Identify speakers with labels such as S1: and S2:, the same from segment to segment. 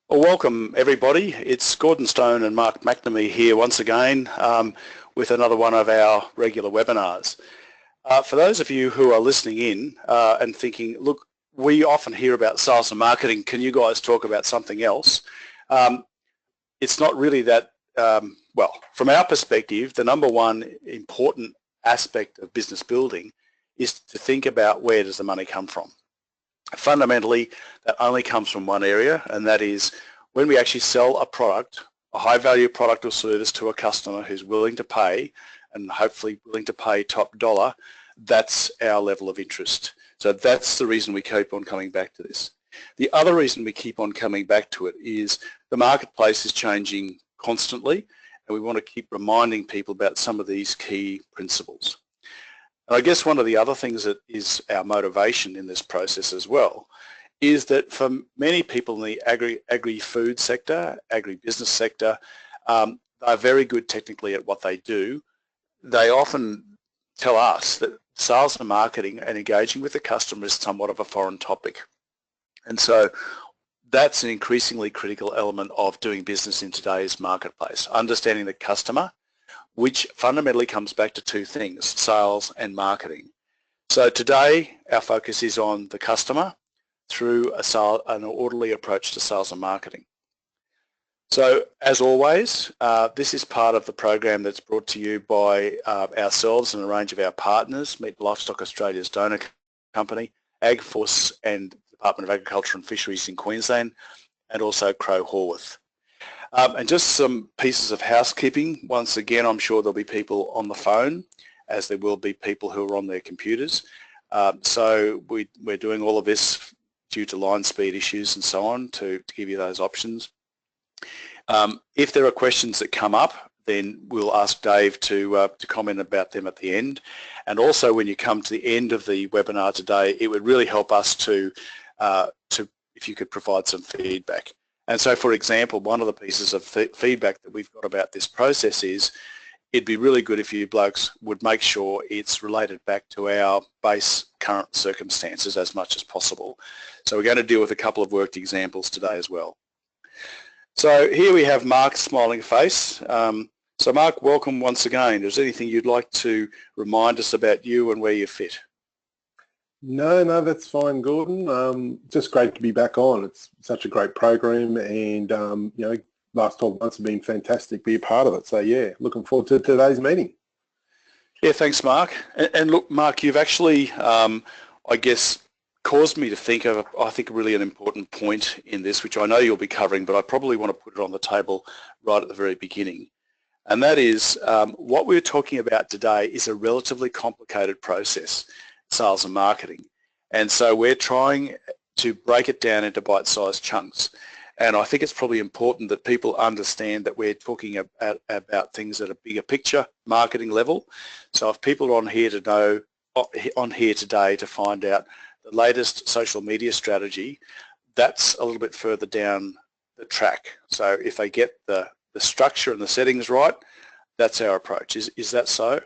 S1: Well, welcome everybody. It's Gordon Stone and Mark McNamee here once again with another one of our regular webinars. For those of you who are listening in and thinking, look, we often hear about sales and marketing, can you guys talk about something else? It's not really that, well, from our perspective, the number one important aspect of business building is to think about where does the money come from. Fundamentally, that only comes from one area, and that is when we actually sell a product, a high value product or service to a customer who's willing to pay, and hopefully willing to pay top dollar, that's our level of interest. So that's the reason we keep on coming back to this. The other reason we keep on coming back to it is the marketplace is changing constantly, and we want to keep reminding people about some of these key principles. And I guess one of the other things that is our motivation in this process as well is that for many people in the agri-food sector, agribusiness sector, they're very good technically at what they do. They often tell us that sales and marketing and engaging with the customer is somewhat of a foreign topic. And so that's an increasingly critical element of doing business in today's marketplace, understanding the customer, which fundamentally comes back to two things, sales and marketing. So today, our focus is on the customer through an orderly approach to sales and marketing. So as always, this is part of the program that's brought to you by ourselves and a range of our partners, Meat Livestock Australia's donor company, AgForce and Department of Agriculture and Fisheries in Queensland, and also Crow Horwath. And just some pieces of housekeeping. Once again, I'm sure there'll be people on the phone, as there will be people who are on their computers. So we're doing all of this due to line speed issues and so on to give you those options. If there are questions that come up, then we'll ask Dave to comment about them at the end. And also when you come to the end of the webinar today, it would really help us to if you could provide some feedback. And so, for example, one of the pieces of feedback that we've got about this process is it'd be really good if you blokes would make sure it's related back to our base current circumstances as much as possible. So we're going to deal with a couple of worked examples today as well. So here we have Mark's smiling face. So Mark, welcome once again. Is there anything you'd like to remind us about you and where you fit?
S2: No, that's fine, Gordon. Just great to be back on. It's such a great program, and you know, last 12 months have been fantastic to be a part of it. So yeah, looking forward to today's meeting.
S1: Yeah, thanks, Mark. And look, Mark, you've actually, I guess, caused me to think of, I think, really an important point in this, which I know you'll be covering, but I probably want to put it on the table right at the very beginning. And that is, what we're talking about today is a relatively complicated process, sales and marketing. And so we're trying to break it down into bite-sized chunks. And I think it's probably important that people understand that we're talking about things at a bigger picture, marketing level. So if people are on here today to find out the latest social media strategy, that's a little bit further down the track. So if they get the structure and the settings right, that's our approach. Is that so?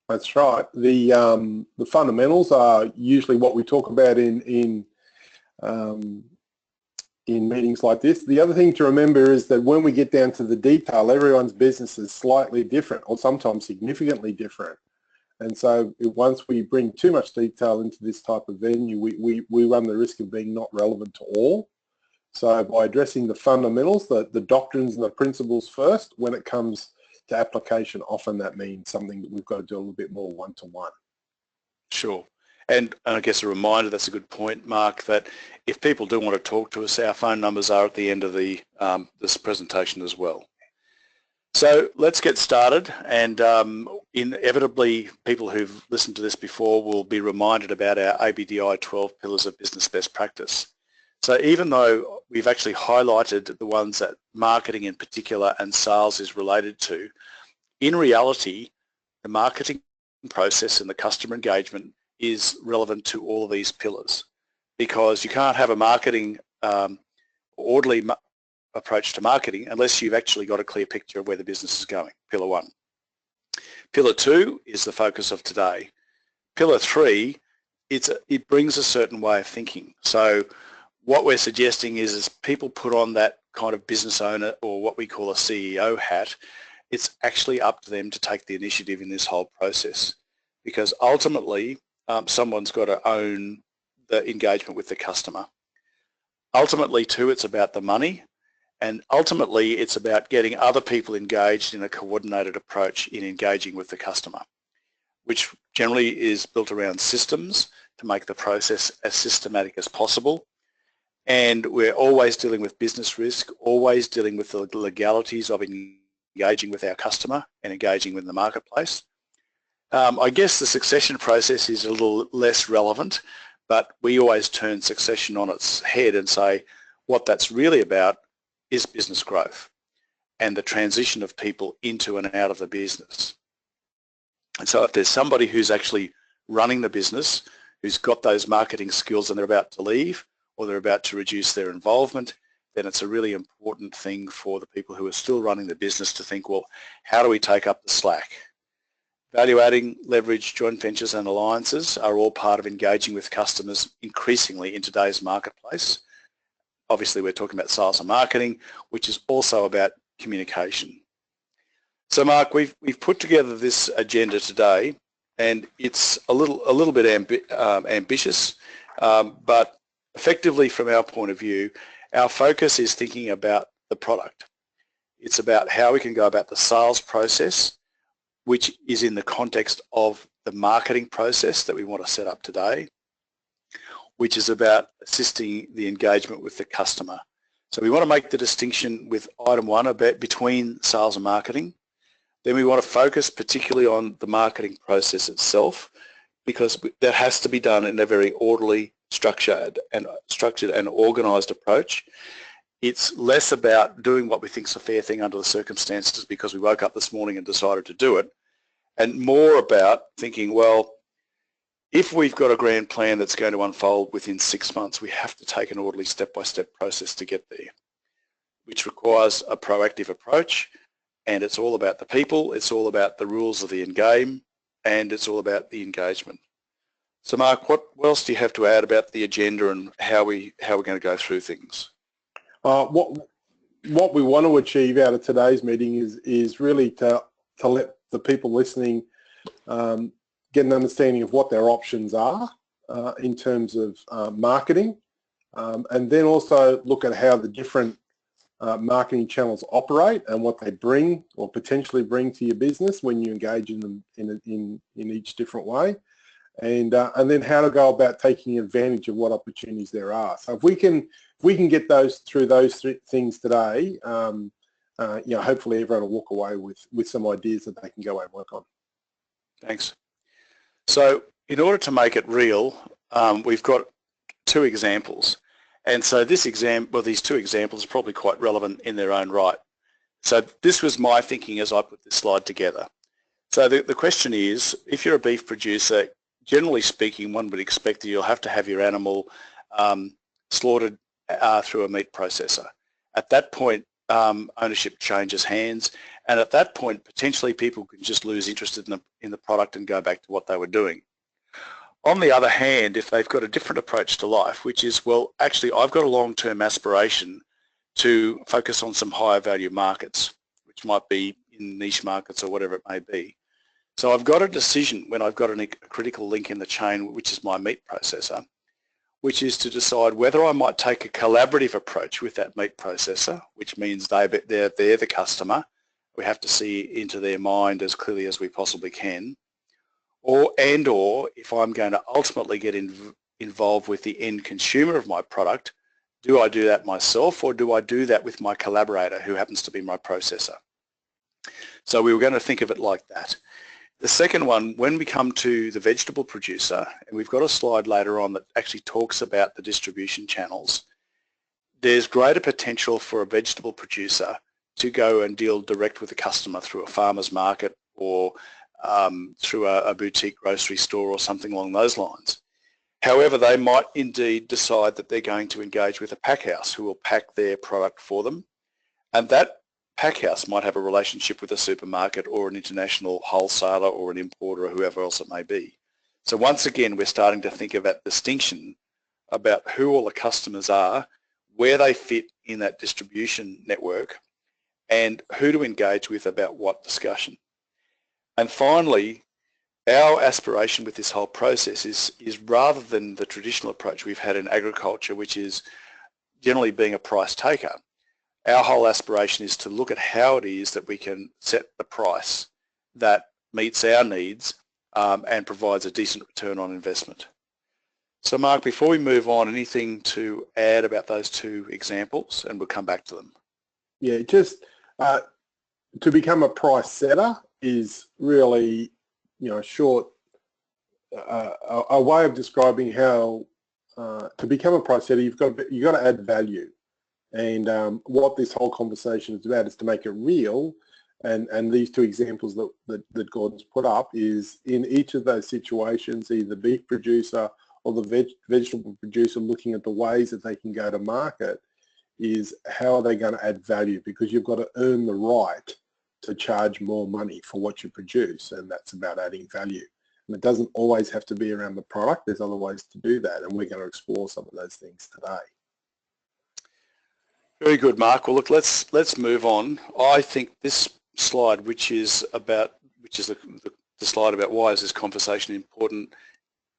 S2: That's right. The fundamentals are usually what we talk about in meetings like this. The other thing to remember is that when we get down to the detail, everyone's business is slightly different, or sometimes significantly different. And so once we bring too much detail into this type of venue, we run the risk of being not relevant to all. So by addressing the fundamentals, the doctrines and the principles first, when it comes to application, often that means something that we've got to do a little bit more one-to-one.
S1: Sure. And I guess a reminder, that's a good point, Mark, that if people do want to talk to us, our phone numbers are at the end of the this presentation as well. So let's get started, and inevitably people who've listened to this before will be reminded about our ABDI 12 Pillars of Business Best Practice. So even though we've actually highlighted the ones that marketing in particular and sales is related to, in reality, the marketing process and the customer engagement is relevant to all of these pillars, because you can't have a marketing orderly approach to marketing unless you've actually got a clear picture of where the business is going, pillar one. Pillar two is the focus of today. Pillar three, it brings a certain way of thinking. So what we're suggesting is people put on that kind of business owner or what we call a CEO hat, it's actually up to them to take the initiative in this whole process, because ultimately someone's got to own the engagement with the customer. Ultimately too, it's about the money, and ultimately it's about getting other people engaged in a coordinated approach in engaging with the customer, which generally is built around systems to make the process as systematic as possible. And we're always dealing with business risk, always dealing with the legalities of engaging with our customer and engaging with the marketplace. I guess the succession process is a little less relevant, but we always turn succession on its head and say what that's really about is business growth and the transition of people into and out of the business. And so if there's somebody who's actually running the business, who's got those marketing skills and they're about to leave or they're about to reduce their involvement, then it's a really important thing for the people who are still running the business to think, well, how do we take up the slack? Value-adding, leverage, joint ventures and alliances are all part of engaging with customers increasingly in today's marketplace. Obviously, we're talking about sales and marketing, which is also about communication. So, Mark, we've put together this agenda today, and it's a little bit ambitious, but effectively, from our point of view, our focus is thinking about the product. It's about how we can go about the sales process, which is in the context of the marketing process that we want to set up today, which is about assisting the engagement with the customer. So we want to make the distinction with item one between sales and marketing. Then we want to focus particularly on the marketing process itself, because that has to be done in a very orderly, structured and organised approach. It's less about doing what we think is a fair thing under the circumstances because we woke up this morning and decided to do it, and more about thinking, well, if we've got a grand plan that's going to unfold within 6 months, we have to take an orderly step-by-step process to get there, which requires a proactive approach, and it's all about the people, it's all about the rules of the end game, and it's all about the engagement. So Mark, what else do you have to add about the agenda and how we're going to go through things?
S2: What we want to achieve out of today's meeting is really to let the people listening get an understanding of what their options are in terms of marketing, and then also look at how the different marketing channels operate and what they bring or potentially bring to your business when you engage in them in each different way, and then how to go about taking advantage of what opportunities there are. So if we can get through those things today, hopefully everyone will walk away with some ideas that they can go away and work on.
S1: Thanks. So in order to make it real, we've got two examples. And so these two examples are probably quite relevant in their own right. So this was my thinking as I put this slide together. So the question is, if you're a beef producer, generally speaking, one would expect that you'll have to have your animal slaughtered through a meat processor. At that point, ownership changes hands, and at that point, potentially people can just lose interest in the product and go back to what they were doing. On the other hand, if they've got a different approach to life, which is, well, actually, I've got a long-term aspiration to focus on some higher value markets, which might be in niche markets or whatever it may be. So I've got a decision when I've got a critical link in the chain, which is my meat processor, which is to decide whether I might take a collaborative approach with that meat processor, which means they're the customer. We have to see into their mind as clearly as we possibly can. Or if I'm going to ultimately get involved with the end consumer of my product, do I do that myself or do I do that with my collaborator who happens to be my processor? So we were going to think of it like that. The second one, when we come to the vegetable producer, and we've got a slide later on that actually talks about the distribution channels, there's greater potential for a vegetable producer to go and deal direct with the customer through a farmer's market or through a boutique grocery store or something along those lines. However, they might indeed decide that they're going to engage with a pack house who will pack their product for them, and that pack house might have a relationship with a supermarket or an international wholesaler or an importer or whoever else it may be. So once again, we're starting to think of that distinction about who all the customers are, where they fit in that distribution network, and who to engage with about what discussion. And finally, our aspiration with this whole process is rather than the traditional approach we've had in agriculture, which is generally being a price taker, our whole aspiration is to look at how it is that we can set the price that meets our needs and provides a decent return on investment. So Mark, before we move on, anything to add about those two examples, and we'll come back to them?
S2: Yeah, just to become a price setter is really, short, a way of describing how to become a price setter, you've got to add value. And what this whole conversation is about is to make it real. And these two examples that Gordon's put up is in each of those situations, either the beef producer or the vegetable producer looking at the ways that they can go to market is how are they going to add value, because you've got to earn the right to charge more money for what you produce, and that's about adding value. And it doesn't always have to be around the product, there's other ways to do that, and we're going to explore some of those things today.
S1: Very good, Mark. Well, look, let's move on. I think this slide, which is the slide about why is this conversation important,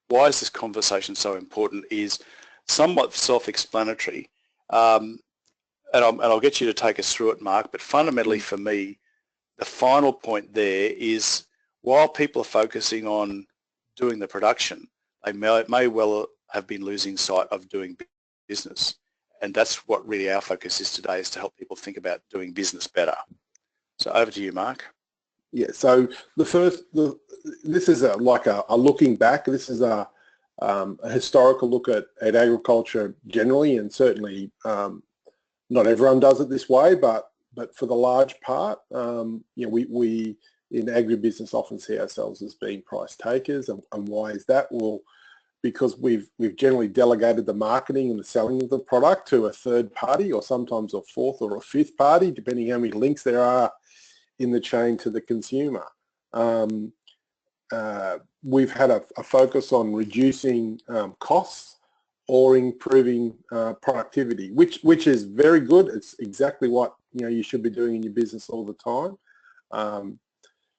S1: why is this conversation so important, is somewhat self-explanatory. And I'll get you to take us through it, Mark, but fundamentally for me, the final point there is while people are focusing on doing the production, they may well have been losing sight of doing business. And that's what really our focus is today, is to help people think about doing business better. So over to you, Mark.
S2: Yeah, so this is like a looking back. This is a historical look at agriculture generally, and certainly not everyone does it this way, but for the large part, we in agribusiness often see ourselves as being price takers. And why is that? Well, because we've generally delegated the marketing and the selling of the product to a third party, or sometimes a fourth or a fifth party, depending how many links there are in the chain to the consumer. We've had a focus on reducing costs or improving productivity, which is very good. It's exactly what you should be doing in your business all the time.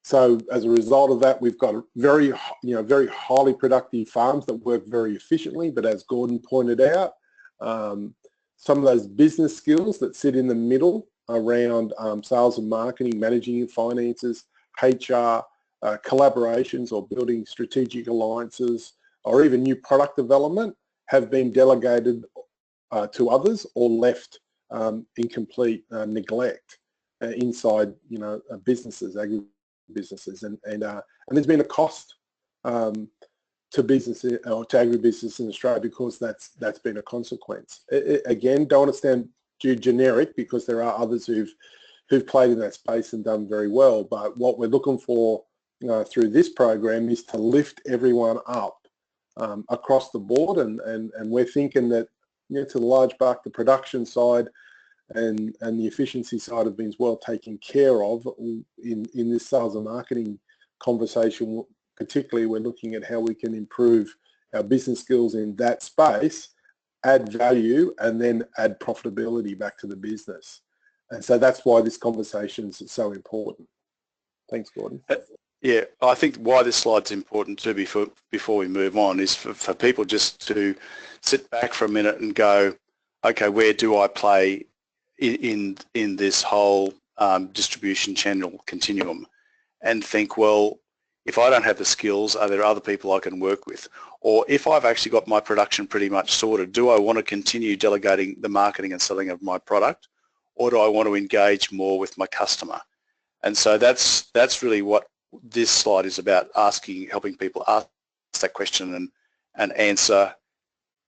S2: So as a result of that, we've got very highly productive farms that work very efficiently. But as Gordon pointed out, some of those business skills that sit in the middle around sales and marketing, managing finances, HR, collaborations, or building strategic alliances, or even new product development, have been delegated to others or left in complete neglect inside businesses, agribusinesses, and there's been a cost to business or to agribusiness in Australia because that's been a consequence. Again, don't want to stand too generic, because there are others who've played in that space and done very well. But what we're looking for through this program is to lift everyone up across the board, and we're thinking that to the large part the production side and the efficiency side have been well taken care of in this sales and marketing conversation. Particularly, we're looking at how we can improve our business skills in that space, add value, and then add profitability back to the business. And so that's why this conversation is so important. Thanks, Gordon.
S1: Yeah, I think why this slide's important too, before we move on, is for people just to sit back for a minute and go, okay, where do I play in this whole distribution channel continuum, and think, well, if I don't have the skills, are there other people I can work with? Or if I've actually got my production pretty much sorted, do I want to continue delegating the marketing and selling of my product, or do I want to engage more with my customer? And so that's really what this slide is about, helping people ask that question and answer,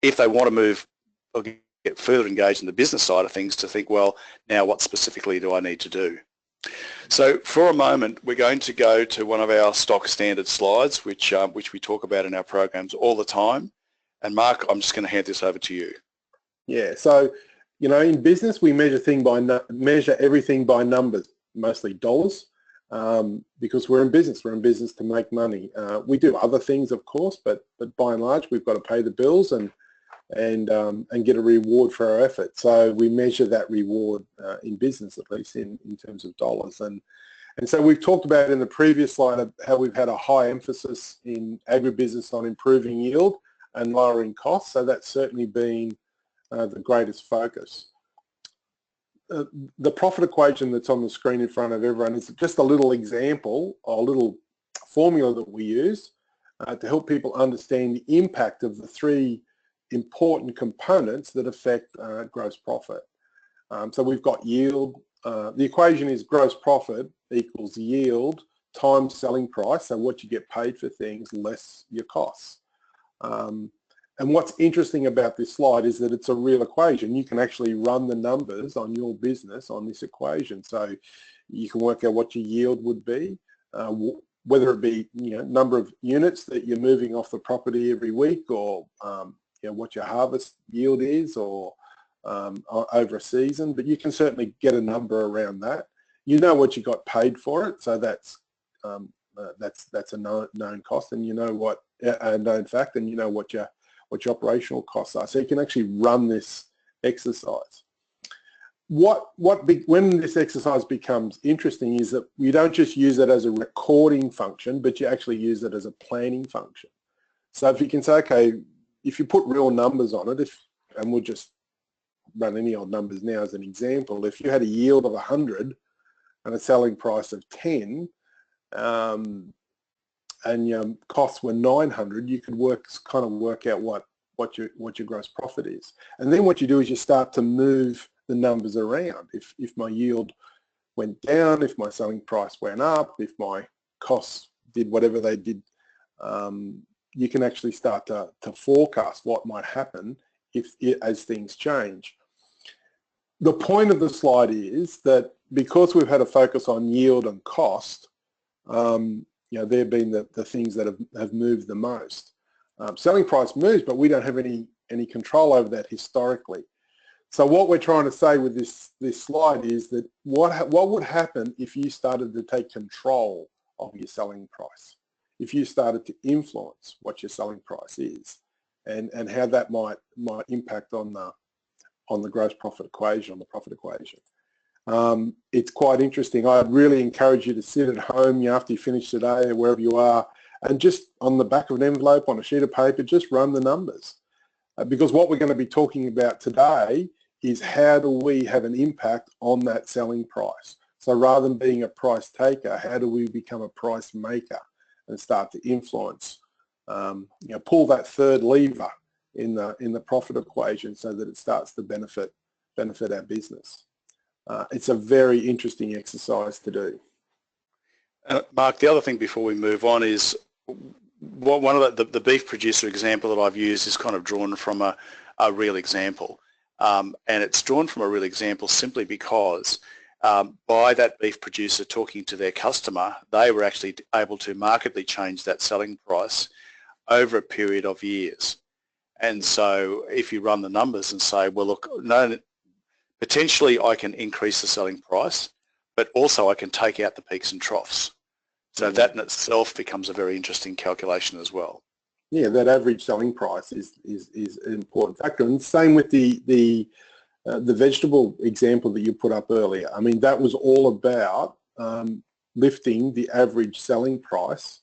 S1: if they want to move or get further engaged in the business side of things, to think, well, now what specifically do I need to do? So for a moment, we're going to go to one of our stock standard slides, which we talk about in our programs all the time. And Mark, I'm just going to hand this over to you.
S2: Yeah, so in business we measure everything by numbers, mostly dollars, because we're in business. We're in business to make money. We do other things, of course, but by and large we've got to pay the bills, and and get a reward for our effort. So we measure that reward in business, at least in terms of dollars. And so we've talked about in the previous slide of how we've had a high emphasis in agribusiness on improving yield and lowering costs. So that's certainly been the greatest focus. The profit equation that's on the screen in front of everyone is just a little example, or a little formula that we use to help people understand the impact of the three important components that affect gross profit. So we've got yield. The equation is gross profit equals yield times selling price, so what you get paid for things less your costs. And what's interesting about this slide is that it's a real equation. You can actually run the numbers on your business on this equation. So you can work out what your yield would be, whether it be number of units that you're moving off the property every week, or what your harvest yield is, or over a season. But you can certainly get a number around that. You know what you got paid for it, so that's a known cost, and you know what a known fact, and you know what your operational costs are. So you can actually run this exercise. When this exercise becomes interesting is that you don't just use it as a recording function, but you actually use it as a planning function. So if you can say, okay, if you put real numbers on it, and we'll just run any old numbers now as an example, if you had a yield of 100 and a selling price of 10, and your costs were 900, you could work out what your gross profit is. And then what you do is you start to move the numbers around. If my yield went down, if my selling price went up, if my costs did whatever they did, you can actually start to forecast what might happen as things change. The point of the slide is that because we've had a focus on yield and cost, they've been the things that have moved the most. Selling price moves, but we don't have any control over that historically. So what we're trying to say with this slide is that what would happen if you started to take control of your selling price, if you started to influence what your selling price is, and how that might impact on the gross profit equation, on the profit equation. It's quite interesting. I'd really encourage you to sit at home after you finish today or wherever you are, and just on the back of an envelope, on a sheet of paper, just run the numbers. Because what we're going to be talking about today is how do we have an impact on that selling price. So rather than being a price taker, how do we become a price maker and start to influence, pull that third lever in the profit equation so that it starts to benefit our business. It's a very interesting exercise to do.
S1: Mark, the other thing before we move on is one of the beef producer example that I've used is kind of drawn from a real example. And it's drawn from a real example simply because by that beef producer talking to their customer, they were actually able to markedly change that selling price over a period of years. And so if you run the numbers and say, well, look, no, potentially I can increase the selling price, but also I can take out the peaks and troughs. So that in itself becomes a very interesting calculation as well.
S2: Yeah, that average selling price is an important factor. And same with the vegetable example that you put up earlier. I mean, that was all about lifting the average selling price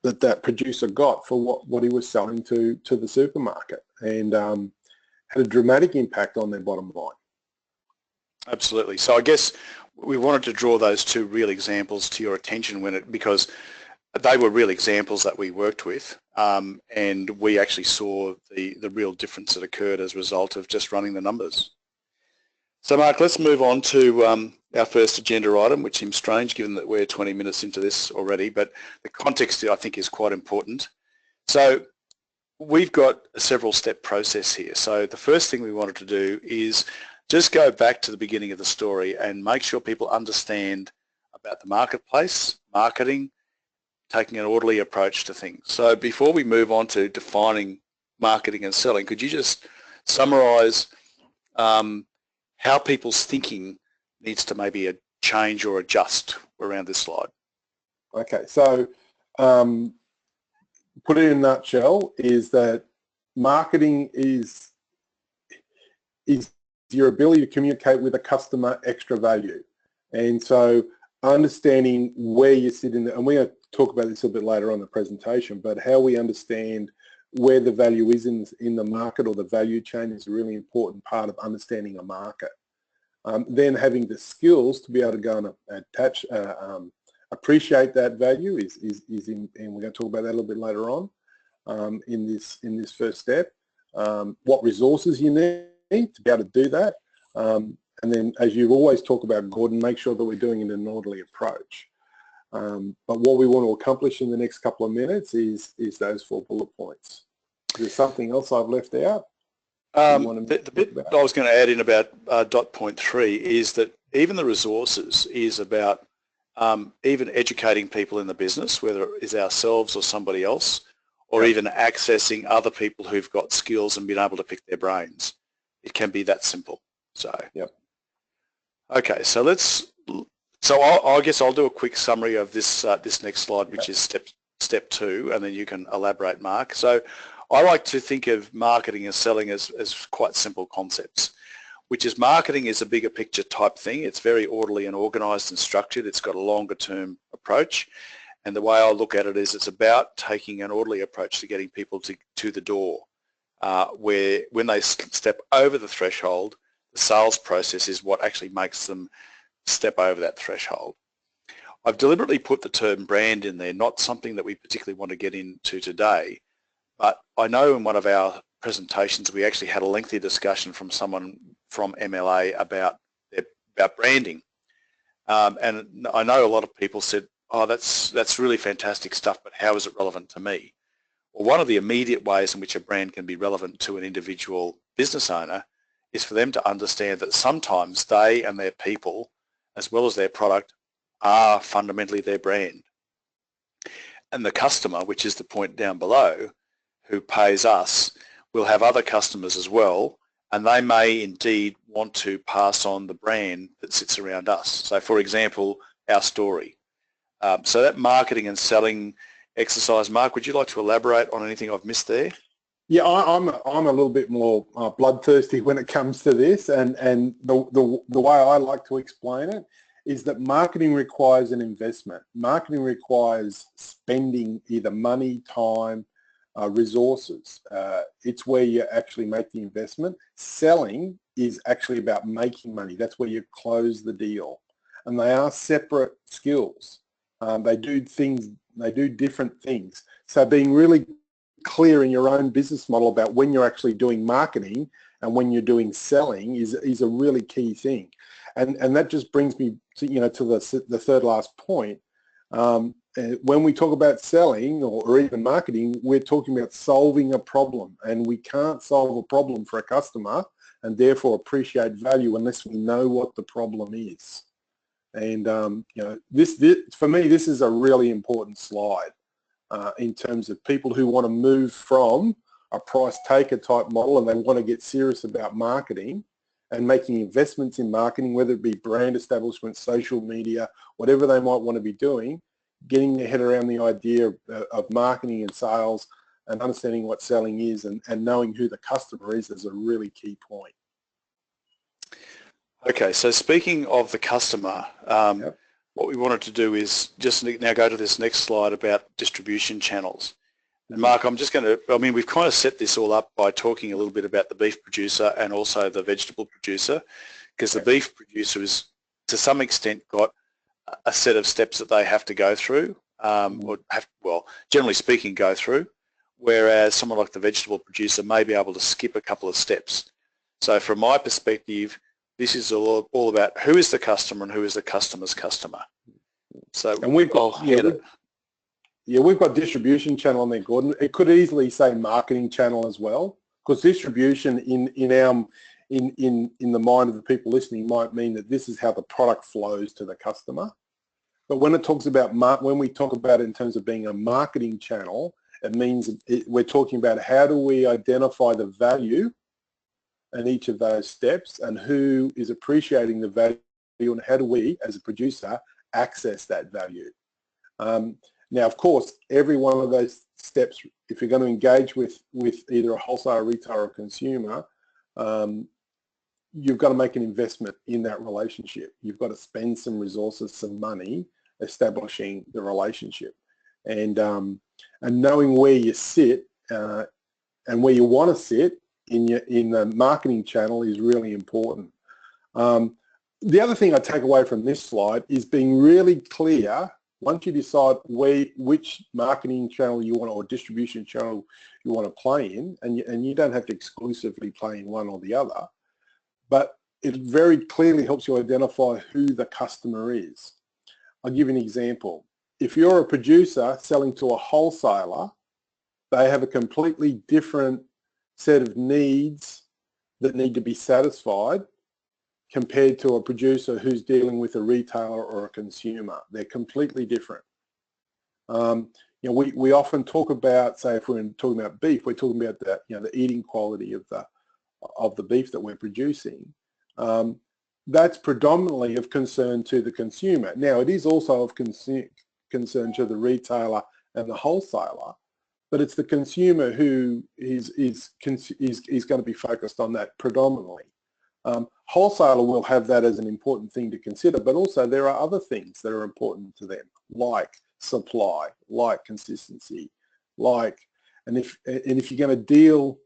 S2: that producer got for what he was selling to the supermarket, and had a dramatic impact on their bottom line.
S1: Absolutely. So I guess we wanted to draw those two real examples to your attention because they were real examples that we worked with, and we actually saw the real difference that occurred as a result of just running the numbers. So Mark, let's move on to our first agenda item, which seems strange given that we're 20 minutes into this already, but the context I think is quite important. So we've got a several step process here. So the first thing we wanted to do is just go back to the beginning of the story and make sure people understand about the marketplace, marketing, taking an orderly approach to things. So before we move on to defining marketing and selling, could you just summarize how people's thinking needs to maybe change or adjust around this slide?
S2: Okay, so put it in a nutshell is that marketing is your ability to communicate with a customer extra value. And so understanding where you sit in, and we're going to talk about this a bit later on in the presentation, but how we understand where the value is in the market or the value chain is a really important part of understanding a market. Then having the skills to be able to go and attach, appreciate that value is in, and we're going to talk about that a little bit later on in this first step. What resources you need to be able to do that. And then, as you always talk about, Gordon, make sure that we're doing it in an orderly approach. But what we want to accomplish in the next couple of minutes is those 4 bullet points. Is there something else I've left out?
S1: The bit I was going to add in about dot point 3 is that even the resources is about even educating people in the business, whether it is ourselves or somebody else, or even accessing other people who've got skills and been able to pick their brains. It can be that simple. So, okay, so I guess I'll do a quick summary of this this next slide, which is step 2, and then you can elaborate, Mark. So I like to think of marketing and selling as quite simple concepts, which is marketing is a bigger picture type thing. It's very orderly and organised and structured. It's got a longer term approach. And the way I look at it is it's about taking an orderly approach to getting people to the door, where when they step over the threshold, the sales process is what actually makes them step over that threshold. I've deliberately put the term brand in there, not something that we particularly want to get into today, but I know in one of our presentations we actually had a lengthy discussion from someone from MLA about branding. And I know a lot of people said, oh, that's really fantastic stuff, but how is it relevant to me? Well, one of the immediate ways in which a brand can be relevant to an individual business owner is for them to understand that sometimes they and their people, as well as their product, are fundamentally their brand. And the customer, which is the point down below, who pays us, will have other customers as well, and they may indeed want to pass on the brand that sits around us. So, for example, our story. So that marketing and selling exercise, Mark, would you like to elaborate on anything I've missed there?
S2: Yeah, I'm a little bit more bloodthirsty when it comes to this, and the way I like to explain it is that marketing requires an investment. Marketing requires spending either money, time, resources. It's where you actually make the investment. Selling is actually about making money. That's where you close the deal, and they are separate skills. They do different things. So being really clear in your own business model about when you're actually doing marketing and when you're doing selling is a really key thing. And that just brings me to, to the third last point. When we talk about selling or even marketing, we're talking about solving a problem, and we can't solve a problem for a customer and therefore appreciate value unless we know what the problem is. And this for me, this is a really important slide in terms of people who want to move from a price taker type model and they want to get serious about marketing and making investments in marketing, whether it be brand establishment, social media, whatever they might want to be doing, getting their head around the idea of marketing and sales and understanding what selling is and knowing who the customer is a really key point.
S1: Okay, so speaking of the customer, what we wanted to do is just now go to this next slide about distribution channels. And Mark, I'm just going to, we've kind of set this all up by talking a little bit about the beef producer and also the vegetable producer, because the beef producer is to some extent got a set of steps that they have to go through, well, generally speaking, go through, whereas someone like the vegetable producer may be able to skip a couple of steps. So from my perspective, this is all about who is the customer and who is the customer's customer. So,
S2: and we've got we've got distribution channel on there, Gordon. It could easily say marketing channel as well, because distribution in the mind of the people listening might mean that this is how the product flows to the customer. But when it talks about when we talk about it in terms of being a marketing channel, it means we're talking about how do we identify the value in each of those steps and who is appreciating the value and how do we, as a producer, access that value. Now, of course, every one of those steps, if you're going to engage with either a wholesaler, retailer, or consumer, you've got to make an investment in that relationship. You've got to spend some resources, some money, establishing the relationship, and knowing where you sit and where you want to sit in the marketing channel is really important. The other thing I take away from this slide is being really clear. Once you decide which marketing channel you want or distribution channel you want to play in, and you don't have to exclusively play in one or the other, but it very clearly helps you identify who the customer is. I'll give you an example. If you're a producer selling to a wholesaler, they have a completely different set of needs that need to be satisfied compared to a producer who's dealing with a retailer or a consumer. They're completely different. We often talk about, say, if we're talking about beef, we're talking about the eating quality of the beef that we're producing. That's predominantly of concern to the consumer. Now, it is also of concern to the retailer and the wholesaler, but it's the consumer who is going to be focused on that predominantly. Wholesaler will have that as an important thing to consider, but also there are other things that are important to them, like supply, like consistency, and if you're going to deal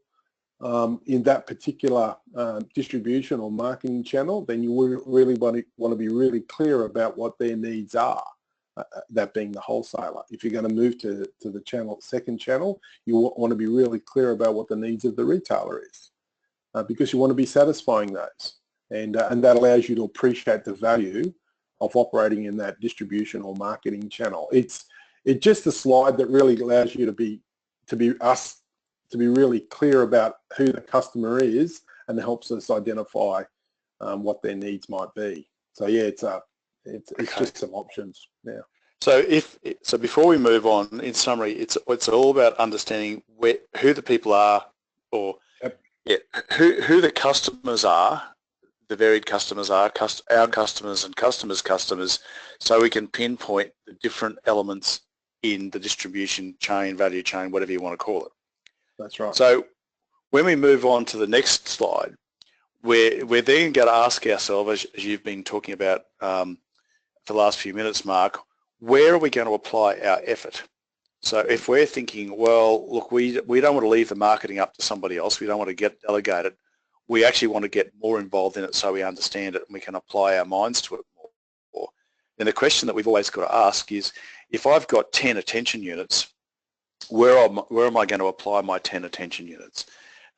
S2: in that particular distribution or marketing channel, then you really want to be really clear about what their needs are, that being the wholesaler. If you're going to move to the second channel, you want to be really clear about what the needs of the retailer is, because you want to be satisfying those, and that allows you to appreciate the value of operating in that distribution or marketing channel. It's just a slide that really allows you to be really clear about who the customer is, and helps us identify what their needs might be. So yeah, it's okay. Just some options now.
S1: So before we move on, in summary, it's all about understanding who the people are, or who the customers are, the varied customers are, our customers and customers' customers, so we can pinpoint the different elements in the distribution chain, value chain, whatever you want to call it.
S2: That's right.
S1: So when we move on to the next slide, we're then going to ask ourselves, as you've been talking about for the last few minutes, Mark, where are we going to apply our effort? So if we're thinking, well, look, we don't want to leave the marketing up to somebody else, we don't want to get delegated, we actually want to get more involved in it so we understand it and we can apply our minds to it more. Then the question that we've always got to ask is, if I've got 10 attention units, where am I going to apply my 10 attention units?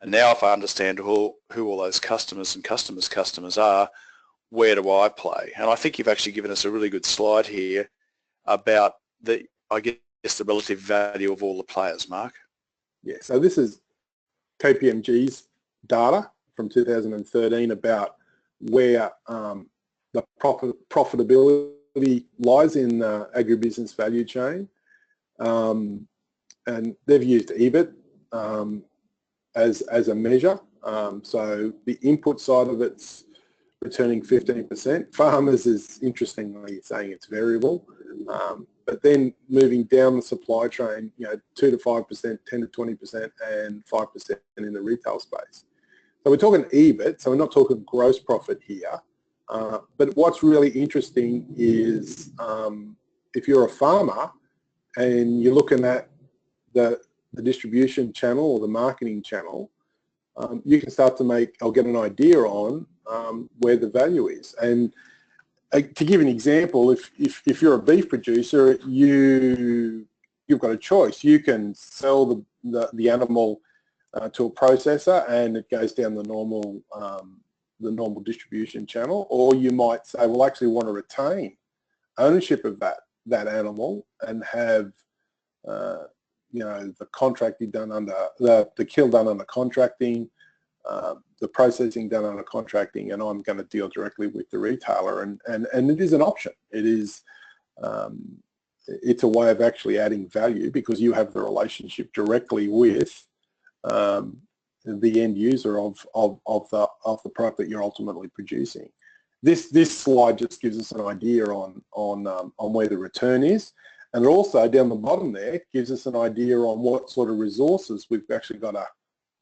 S1: And now if I understand who all those customers and customers are, where do I play? And I think you've actually given us a really good slide here about the relative value of all the players, Mark.
S2: Yeah, so this is KPMG's data from 2013 about where the profitability lies in the agribusiness value chain. And they've used EBIT as a measure. So the input side of it's returning 15%. Farmers is interestingly saying it's variable. But then moving down the supply chain, 2 to 5%, 10 to 20%, and 5% in the retail space. So we're talking EBIT, so we're not talking gross profit here. But what's really interesting is if you're a farmer and you're looking at the distribution channel or the marketing channel, you can start to get an idea on where the value is. And to give an example, if you're a beef producer, you've got a choice. You can sell the animal to a processor and it goes down the normal distribution channel, or you might say, well, actually want to retain ownership of that animal and have the contracting done under the kill done under contracting, the processing done under contracting, and I'm going to deal directly with the retailer, and it is an option. It is it's a way of actually adding value because you have the relationship directly with the end user of the product that you're ultimately producing. This slide just gives us an idea on where the return is, And also down the bottom there gives us an idea on what sort of resources we've actually got to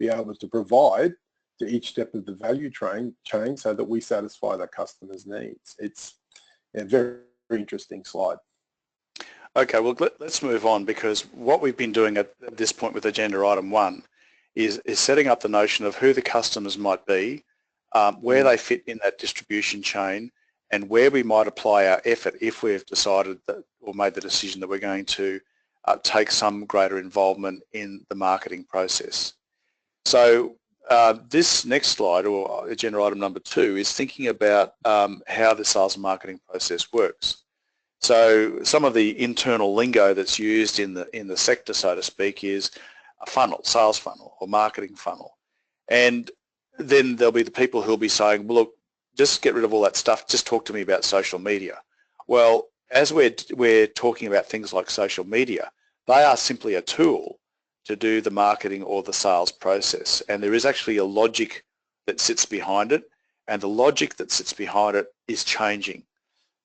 S2: be able to provide to each step of the value chain so that we satisfy the customer's needs. It's a very, very interesting slide.
S1: Okay, well, let's move on, because what we've been doing at this point with agenda item 1 is setting up the notion of who the customers might be, where they fit in that distribution chain, and where we might apply our effort if we've decided that, or made the decision that we're going to take some greater involvement in the marketing process. So this next slide, or agenda item number 2, is thinking about how the sales and marketing process works. So some of the internal lingo that's used in the sector, so to speak, is a funnel, sales funnel or marketing funnel. And then there'll be the people who'll be saying, well, look, just get rid of all that stuff, just talk to me about social media. Well, as we're talking about things like social media, they are simply a tool to do the marketing or the sales process. And there is actually a logic that sits behind it, and the logic that sits behind it is changing.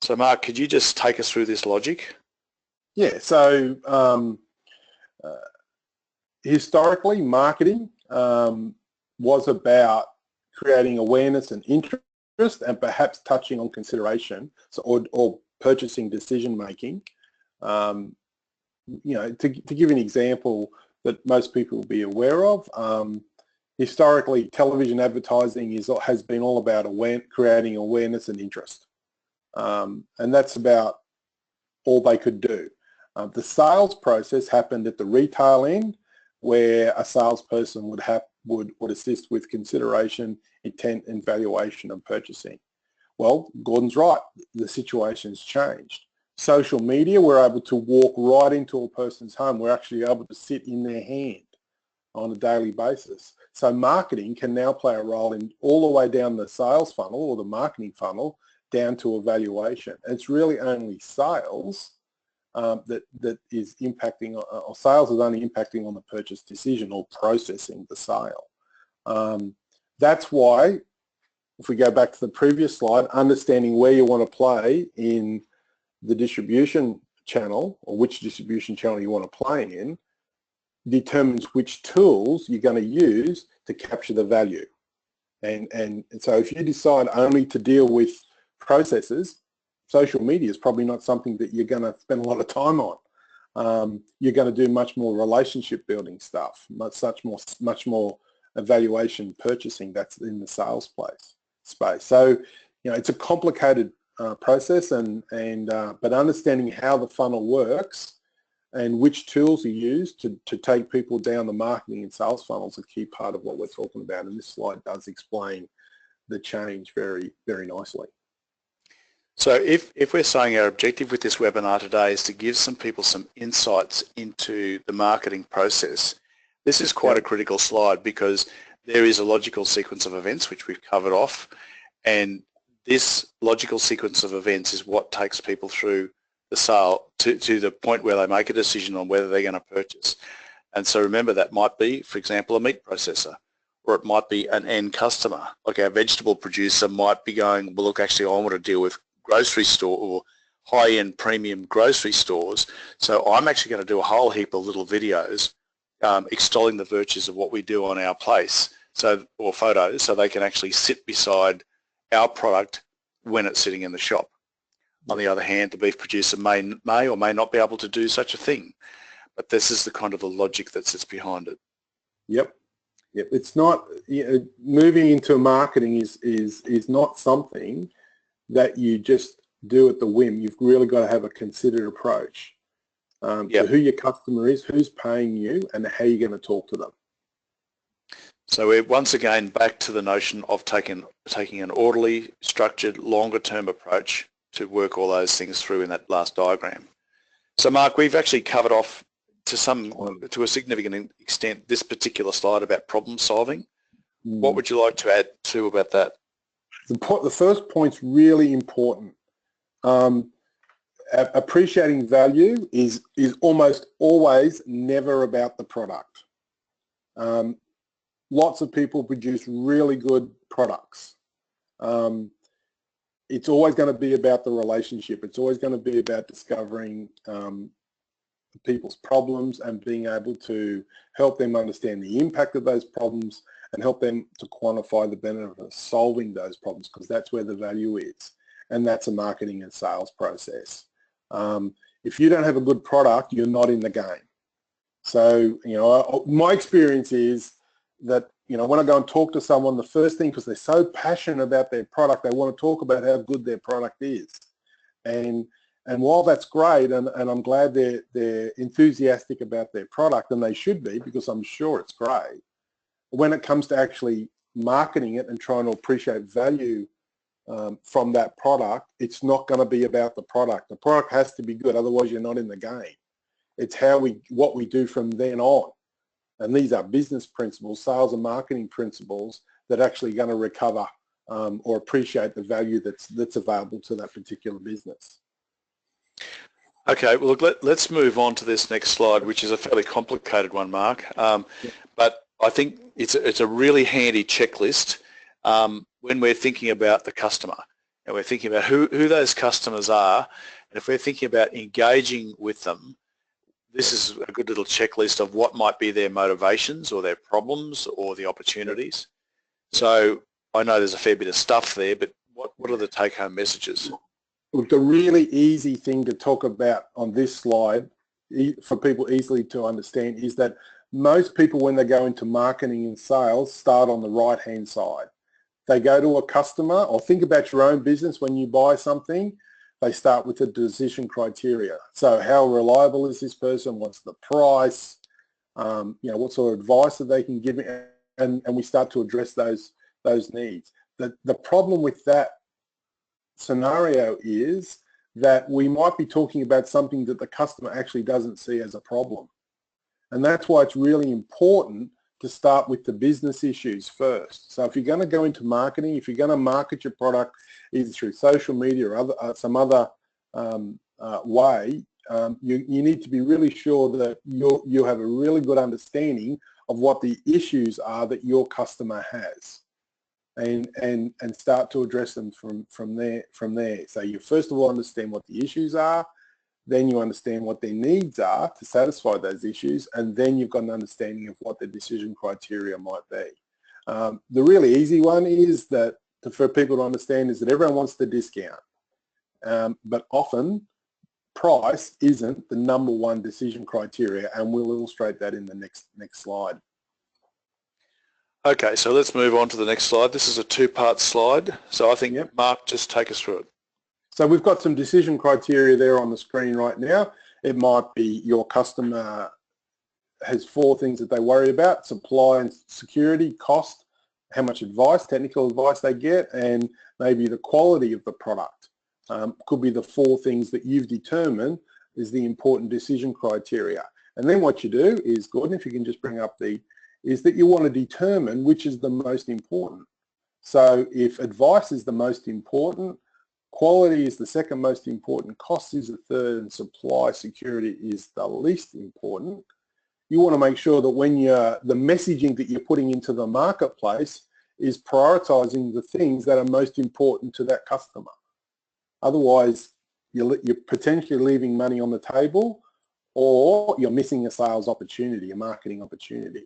S1: So Mark, could you just take us through this logic?
S2: Yeah, so historically marketing was about creating awareness and interest and perhaps touching on consideration, so, or purchasing decision making. You know, to give an example that most people will be aware of, historically television advertising has been all about creating awareness and interest. And that's about all they could do. The sales process happened at the retail end, where a salesperson would assist with consideration, intent, and valuation of purchasing. Well, Gordon's right. The situation's changed. Social media, we're able to walk right into a person's home. We're actually able to sit in their hand on a daily basis. So marketing can now play a role in all the way down the sales funnel or the marketing funnel down to evaluation. And it's really only sales that is impacting, or sales is only impacting on the purchase decision or processing the sale. That's why, if we go back to the previous slide, understanding where you want to play in the distribution channel, or which distribution channel you want to play in, determines which tools you're going to use to capture the value. And so if you decide only to deal with processes, social media is probably not something that you're going to spend a lot of time on. You're going to do much more relationship building stuff, much more evaluation purchasing that's in the sales space. So, you know, it's a complicated process, but understanding how the funnel works and which tools are used to take people down the marketing and sales funnel is a key part of what we're talking about. And this slide does explain the change very, very nicely.
S1: So if we're saying our objective with this webinar today is to give some people some insights into the marketing process, this is quite a critical slide, because there is a logical sequence of events which we've covered off, and this logical sequence of events is what takes people through the sale to the point where they make a decision on whether they're going to purchase. And so remember, that might be, for example, a meat processor, or it might be an end customer. Like our vegetable producer might be going, well, look, actually I want to deal with grocery store or high-end premium grocery stores, so I'm actually going to do a whole heap of little videos extolling the virtues of what we do on our place, or photos, so they can actually sit beside our product when it's sitting in the shop. On the other hand, the beef producer may or may not be able to do such a thing, but this is the kind of the logic that sits behind it.
S2: Yep. It's not, moving into marketing is not something that you just do at the whim. You've really got to have a considered approach to who your customer is, who's paying you, and how you're going to talk to them.
S1: So we're once again back to the notion of taking an orderly, structured, longer-term approach to work all those things through in that last diagram. So Mark, we've actually covered off to a significant extent this particular slide about problem solving. What would you like to add to about that?
S2: The first point's really important. Appreciating value is almost always never about the product. Lots of people produce really good products. It's always going to be about the relationship. It's always going to be about discovering people's problems and being able to help them understand the impact of those problems and help them to quantify the benefit of solving those problems, because that's where the value is. And that's a marketing and sales process. If you don't have a good product, you're not in the game. So, my experience is that, when I go and talk to someone, the first thing, because they're so passionate about their product, they want to talk about how good their product is. And while that's great, and I'm glad they're enthusiastic about their product, and they should be, because I'm sure it's great, when it comes to actually marketing it and trying to appreciate value from that product, it's not going to be about the product. The product has to be good, otherwise you're not in the game. It's what we do from then on. And these are business principles, sales and marketing principles that are actually going to recover or appreciate the value that's available to that particular business.
S1: Okay, well, look, let's move on to this next slide, which is a fairly complicated one, Mark. But I think it's a really handy checklist when we're thinking about the customer, and we're thinking about who those customers are, and if we're thinking about engaging with them, this is a good little checklist of what might be their motivations or their problems or the opportunities. So I know there's a fair bit of stuff there, but what are the take-home messages?
S2: Look, the really easy thing to talk about on this slide for people easily to understand is that most people, when they go into marketing and sales, start on the right-hand side. They go to a customer, or think about your own business when you buy something, they start with the decision criteria. So how reliable is this person? What's the price? What sort of advice that they can give me? And we start to address those needs. The problem with that scenario is that we might be talking about something that the customer actually doesn't see as a problem. And that's why it's really important to start with the business issues first. So if you're going to go into marketing, if you're going to market your product either through social media or some other way, you need to be really sure that you have a really good understanding of what the issues are that your customer has, and start to address them from there. So you first of all understand what the issues are, then you understand what their needs are to satisfy those issues, and then you've got an understanding of what the decision criteria might be. The really easy one is that, for people to understand, is that everyone wants the discount, but often price isn't the number one decision criteria, and we'll illustrate that in the next slide.
S1: Okay, so let's move on to the next slide. This is a two-part slide, so I think, yep. Mark, just take us through it.
S2: So we've got some decision criteria there on the screen right now. It might be your customer has 4 things that they worry about: supply and security, cost, how much advice, technical advice they get, and maybe the quality of the product. Could be the 4 things that you've determined is the important decision criteria. And then what you do is, Gordon, if you can just bring up is that you want to determine which is the most important. So if advice is the most important, quality is the second most important, cost is the third, and supply security is the least important, you want to make sure that when the messaging that you're putting into the marketplace is prioritizing the things that are most important to that customer. Otherwise, you're potentially leaving money on the table, or you're missing a sales opportunity, a marketing opportunity.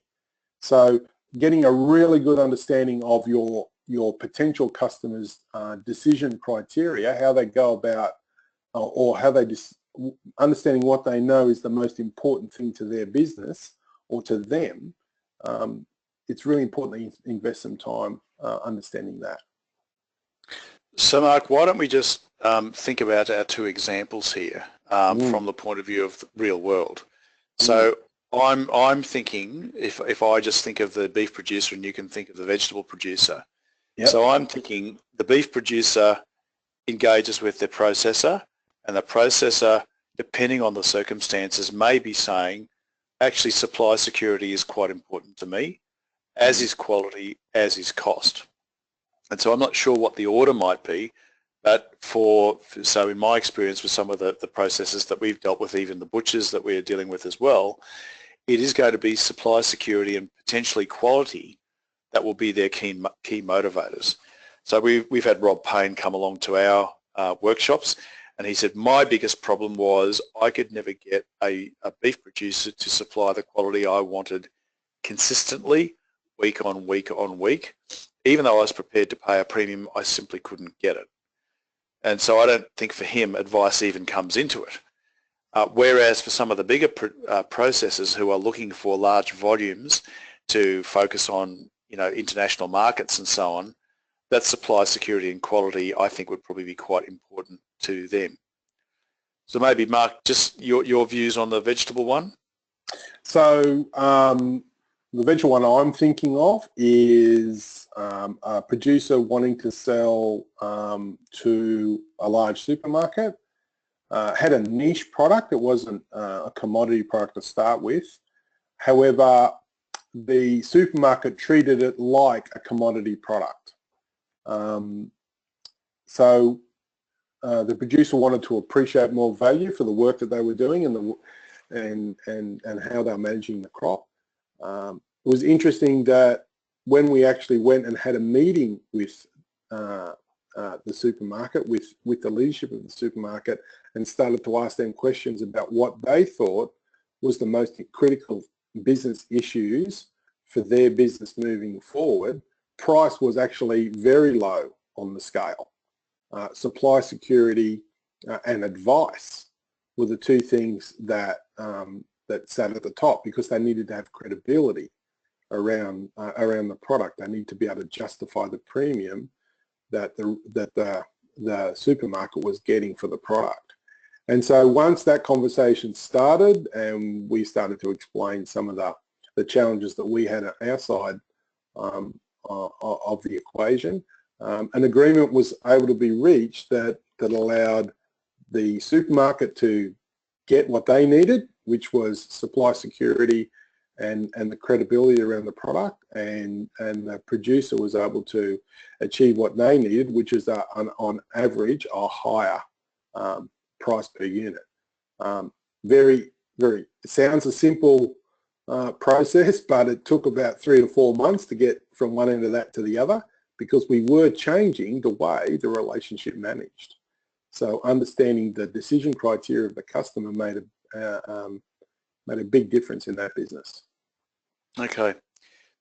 S2: So getting a really good understanding of your potential customers' decision criteria, how they go about, or how they understanding what they know is the most important thing to their business or to them, it's really important that you invest some time understanding that.
S1: So Mark, why don't we just think about our 2 examples here from the point of view of the real world. So I'm thinking, if I just think of the beef producer and you can think of the vegetable producer. Yep. So I'm thinking the beef producer engages with the processor, and the processor, depending on the circumstances, may be saying, actually supply security is quite important to me, as is quality, as is cost. And so I'm not sure what the order might be, but so in my experience with some of the processors that we've dealt with, even the butchers that we're dealing with as well, it is going to be supply security and potentially quality that will be their key motivators. So we've had Rob Payne come along to our workshops, And he said, my biggest problem was I could never get a beef producer to supply the quality I wanted consistently, week on week on week. Even though I was prepared to pay a premium, I simply couldn't get it. And so I don't think for him advice even comes into it. Whereas for some of the bigger processors who are looking for large volumes to focus on, international markets and so on, that supply security and quality, I think, would probably be quite important to them. So maybe, Mark, just your views on the vegetable one?
S2: So the vegetable one I'm thinking of is a producer wanting to sell to a large supermarket. Had a niche product. It wasn't a commodity product to start with. However, the supermarket treated it like a commodity product. So the producer wanted to appreciate more value for the work that they were doing and how they were managing the crop. It was interesting that when we actually went and had a meeting with the supermarket, with the leadership of the supermarket, and started to ask them questions about what they thought was the most critical business issues for their business moving forward, price was actually very low on the scale. Supply security and advice were the two things that that sat at the top, because they needed to have credibility around the product. They need to be able to justify the premium that the supermarket was getting for the product. And so once that conversation started and we started to explain some of the challenges that we had at our side of the equation, an agreement was able to be reached that allowed the supermarket to get what they needed, which was supply security and the credibility around the product, and the producer was able to achieve what they needed, which is on average a higher price per unit. Very, it sounds a simple process, but it took about 3 to 4 months to get from one end of that to the other, because we were changing the way the relationship managed. So understanding the decision criteria of the customer made a big difference in that business. Okay,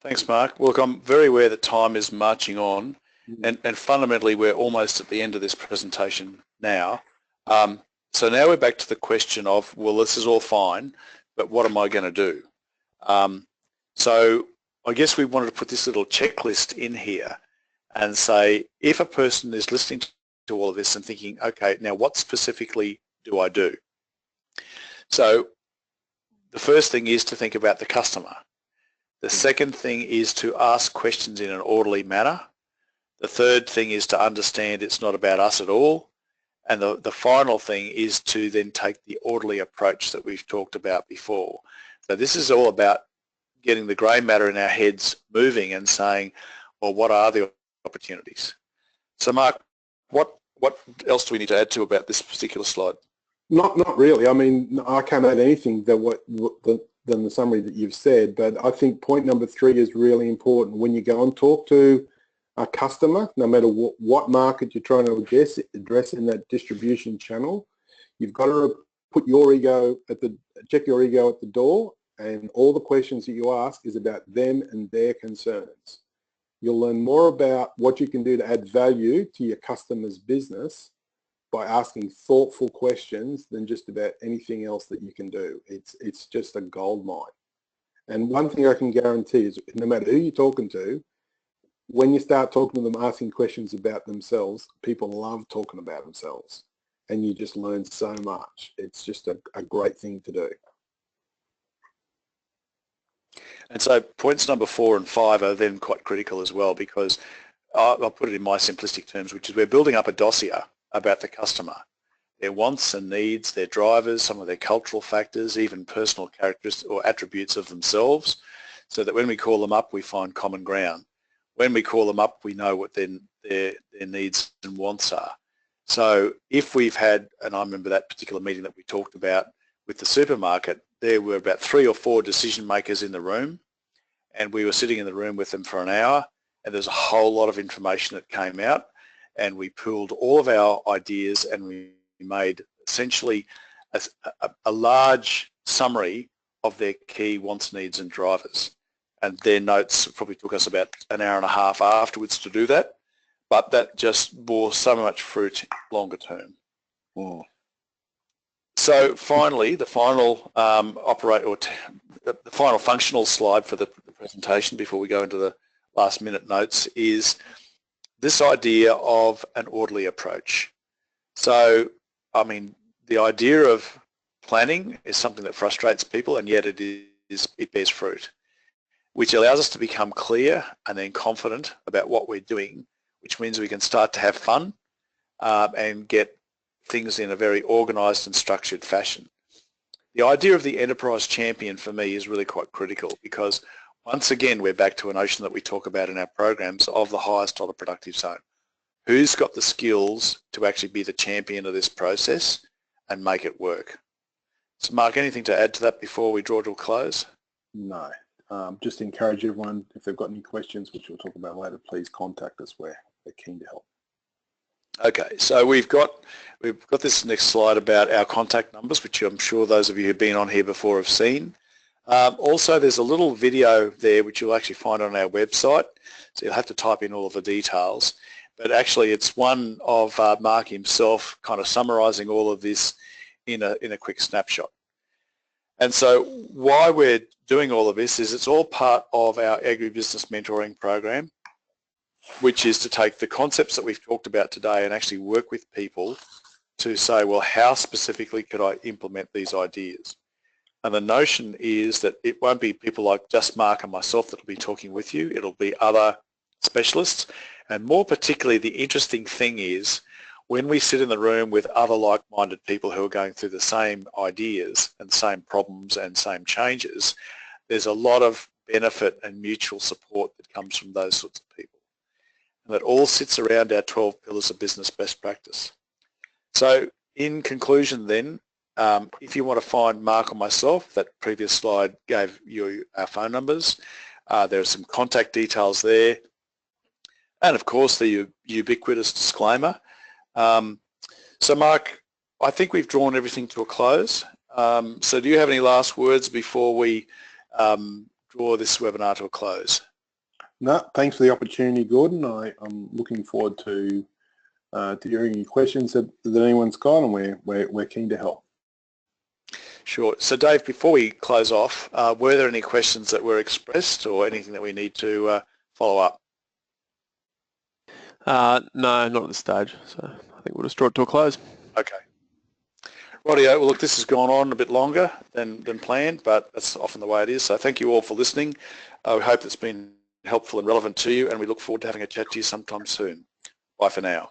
S1: thanks, Mark. Well, look, I'm very aware that time is marching on, and fundamentally we're almost at the end of this presentation now. So now we're back to the question of, well, this is all fine, but what am I going to do? So I guess we wanted to put this little checklist in here and say, if a person is listening to all of this and thinking, okay, now what specifically do I do? So the first thing is to think about the customer. The second thing is to ask questions in an orderly manner. The third thing is to understand it's not about us at all. And the final thing is to then take the orderly approach that we've talked about before. So this is all about getting the grey matter in our heads moving and saying, well, what are the opportunities? So Mark, what else do we need to add to about this particular slide?
S2: Not really. I mean, I can't add anything than the summary that you've said, but I think point number 3 is really important. When you go and talk to a customer, no matter what market you're trying to address in that distribution channel, you've got to put your ego check your ego at the door, and all the questions that you ask is about them and their concerns. You'll learn more about what you can do to add value to your customer's business by asking thoughtful questions than just about anything else that you can do. It's just a gold mine. And one thing I can guarantee is, no matter who you're talking to, when you start talking to them, asking questions about themselves, people love talking about themselves, and you just learn so much. It's just a great thing to do.
S1: And so points number 4 and 5 are then quite critical as well, because I'll put it in my simplistic terms, which is we're building up a dossier about the customer, their wants and needs, their drivers, some of their cultural factors, even personal characteristics or attributes of themselves, so that when we call them up, we find common ground. When we call them up, we know what their needs and wants are. So if we've had, and I remember that particular meeting that we talked about with the supermarket, there were about 3 or 4 decision makers in the room, and we were sitting in the room with them for an hour, and there's a whole lot of information that came out, and we pooled all of our ideas and we made essentially a large summary of their key wants, needs and drivers. And their notes probably took us about an hour and a half afterwards to do that, but that just bore so much fruit longer term.
S2: Mm.
S1: So finally, the final the final functional slide for the presentation before we go into the last minute notes is this idea of an orderly approach. So, I mean, the idea of planning is something that frustrates people, and yet it bears fruit, which allows us to become clear and then confident about what we're doing, which means we can start to have fun and get things in a very organised and structured fashion. The idea of the enterprise champion for me is really quite critical, because once again we're back to a notion that we talk about in our programs of the highest dollar productive zone. Who's got the skills to actually be the champion of this process and make it work? So Mark, anything to add to that before we draw to a close?
S2: No. Just encourage everyone, if they've got any questions, which we'll talk about later, please contact us. We're keen to help.
S1: Okay, so we've got this next slide about our contact numbers, which I'm sure those of you who've been on here before have seen. Also, there's a little video there which you'll actually find on our website, so you'll have to type in all of the details. But actually, it's one of Mark himself kind of summarising all of this in a quick snapshot. And so why we're doing all of this is it's all part of our agribusiness mentoring program, which is to take the concepts that we've talked about today and actually work with people to say, well, how specifically could I implement these ideas? And the notion is that it won't be people like just Mark and myself that will be talking with you. It'll be other specialists. And more particularly, the interesting thing is when we sit in the room with other like-minded people who are going through the same ideas and same problems and same changes, there's a lot of benefit and mutual support that comes from those sorts of people. And that all sits around our 12 pillars of business best practice. So in conclusion then, if you want to find Mark or myself, that previous slide gave you our phone numbers. There are some contact details there. And of course the ubiquitous disclaimer. So Mark, I think we've drawn everything to a close. So do you have any last words before we draw this webinar to a close?
S2: No, thanks for the opportunity, Gordon. I'm looking forward to hearing any questions that anyone's got, and we're keen to help.
S1: Sure. So Dave, before we close off, were there any questions that were expressed or anything that we need to follow up?
S3: No, not at this stage. So I think we'll just draw it to a close.
S1: Okay. Rightio. Well, look, this has gone on a bit longer than planned, but that's often the way it is. So thank you all for listening. We hope it's been helpful and relevant to you, and we look forward to having a chat to you sometime soon. Bye for now.